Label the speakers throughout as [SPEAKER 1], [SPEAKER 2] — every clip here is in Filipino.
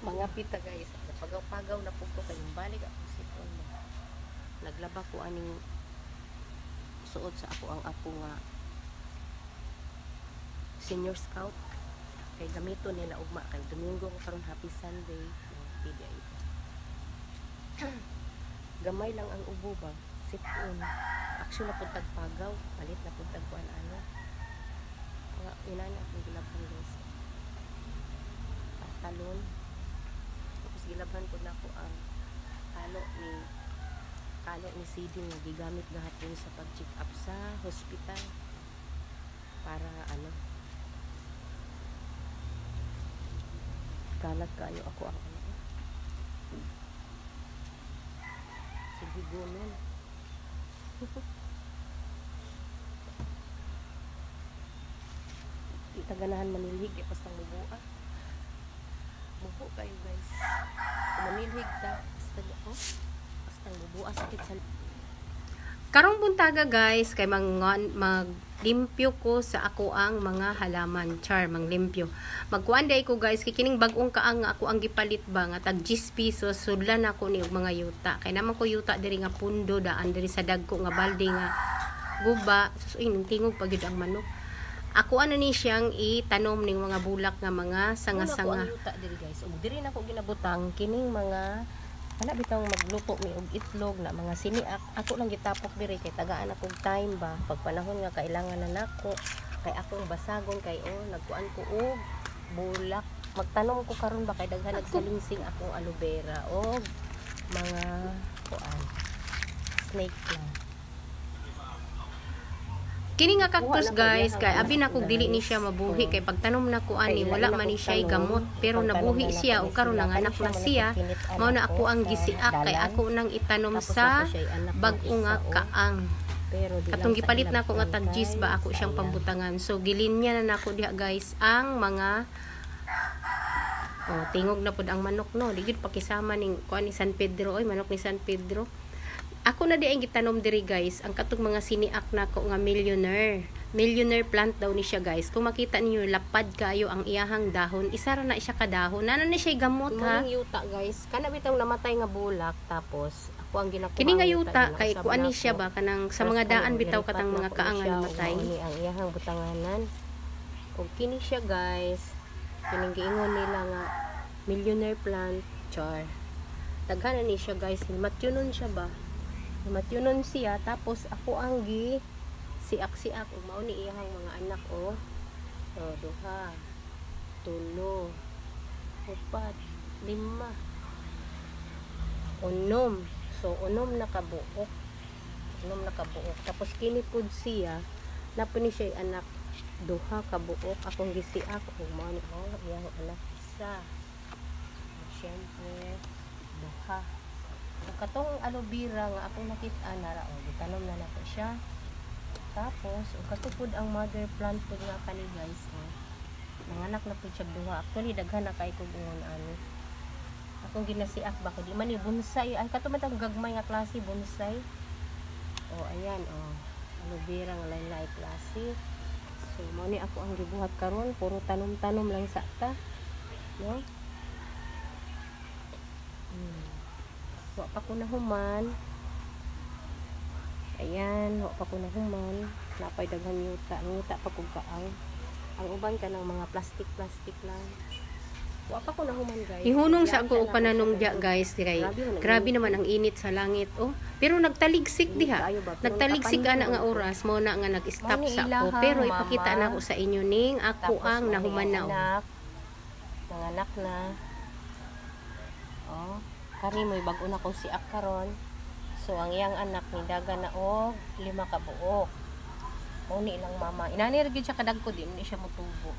[SPEAKER 1] Mga pita guys, napagaw-pagaw na po ko kayong balik ako sipon mo. Naglaba ko aning suot sa ako ang apo nga senior scout. Kay gamito nila ugma kay Domingo ko karon happy Sunday. Pili ito. Gamay lang ang ubo ba? Sipon. Aksyon na puntag pagaw, palit na puntag kuan ano. Nga inana akong gilabhan guys. Talon. Gilabhan ko na ko ang kalo ni CD nga gigamit gahapon sa pag-check up sa hospital para ano kalat kayo ako ang ano sige gunon itaganahan manilig basta mubuha mubo kayo guys manilhig ta basta mubuha sakit sa karong buntaga guys kay maglimpyo ko sa ako ang mga halaman char manglimpyo magkuan day ko guys kay kining bag-ong kaang nga ako ang gipalit ba nga tag 10 pesos sudlan ako ni og mga yuta kay naman ko yuta diri nga pundo daan diri sa dagko nga balde nga guba sus tingog pagid ang manok. Ako ano ni siyang itanom ning mga bulak nga mga sanga-sanga. Ako yuta diri guys. Ug diri na ko ginabutang kining mga ana bitaw magluto mi og itlog na mga siniak. Ako lang gitapok diri kay tagaan akong time ba pag panahon nga kailangan na nako kay akong basagon kay nagkuan ko og bulak. Magtanom ko karon ba kay daghan nagsalingsing akong aloe vera og mga kuan snake plant. Kini nga cactus guys kay abi na kog dili ni siya mabuhi kay pagtanom na ko ani wala man ni siya gamot pero nabuhi siya o karon nanganak na siya mao na ako ang gisiak kay ako nang itanom sa bag-o nga kaang katong gipalit na ko nga tag 10 ba ako siyang pambutangan so gilinya na nako diha guys ang mga tingog na pud ang manok no di gid pakisama ning kuan ni San Pedro manok ni San Pedro. Ako na di ang gitanom diri guys, ang katong mga siniak na ko nga millionaire plant daw ni siya guys. Kung makita niyo lapad kayo ang iyahang dahon, isa ra na siya kadahon. Nana ni siya gamot ha. Yuta guys, kana bitaw namatay nga bulak tapos ako ang ginakuha. Kini nga yuta kay kuan ni siya ba kanang sa mga daan bitaw katang mga kaangan namatay. Ni ang iyahang butanganan. Ug kini siya guys, kining giingon nila nga millionaire plant char. Daghan ni siya guys, matyunon siya ba? Matyunon siya tapos ako ang siak-siak ug mao ni iyang mga anak duha tulo upat lima unom so unom na kabuok tapos kini pud siya napuni siya anak duha kabuok akong gisiak ug mao ni iyang anak isa syempre duha katong aloe vera nga akong nakita na ra gitanom na nako siya tapos katupod ang mother plant pud nga kani guys nanganak na pud siya duha actually daghan na kay kog ingon ani akong ginasiak ba ko di man ni bonsai ay katumatang gagmay nga klase bonsai ayan aloe vera nga lain-lain klase so mao ni ako ang gibuhat karon puro tanom-tanom lang sa ta no. Wa pa ko nahuman. Ayan, wa pa ko nahuman. Napay daghan yuta. Nguta pa kog kaang. Ang uban ka ng mga plastic lang. Wa pa ko nahuman guys. Ihunong sa ako o pananong diya guys. Grabe naman ang init sa langit. Pero nagtaligsik diha. Nagtaligsik ana nga oras. Mao na nga nag-stop sa ako. Pero ipakita na ko sa inyo ning ako ang nahuman na. Nanganak na. Kani mo'y bag-o na kong siak karon. So ang iyang anak ni daga na 5 ka buok. Mao ni ilang mama. Inani ra gyud siya kadagko di ni siya motubo.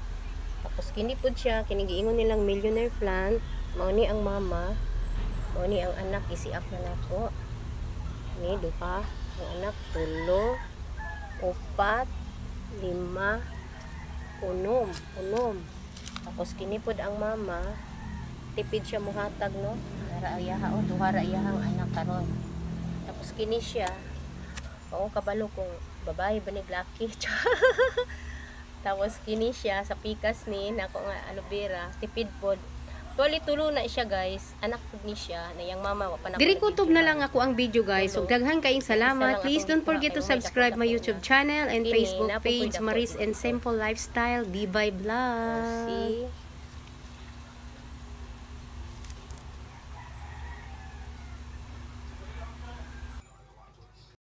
[SPEAKER 1] Tapos kini pud siya kini giingon nilang millionaire plant. Mao ni ang mama. Mao ni ang anak isiak na nako. Ni duha ang anak tulo, upat, lima, unom. Tapos kini pud ang mama. Tipid siya muhatag no. Raayaha duha ra iyahang anak karon. Tapos kini siya kabalo kung babae ba ni laki. Tapos kini siya sa pikas ni nako nga aloe vera tipid pod Tuwali tulo na siya guys. Anak pud ni siya na yang mama wa pa na.
[SPEAKER 2] Diri kutob na lang ako ang video guys. Ug daghan kayong salamat. Please don't forget to subscribe my YouTube channel and Facebook page Maris and Simple Lifestyle Bibay Vlog.
[SPEAKER 1] See?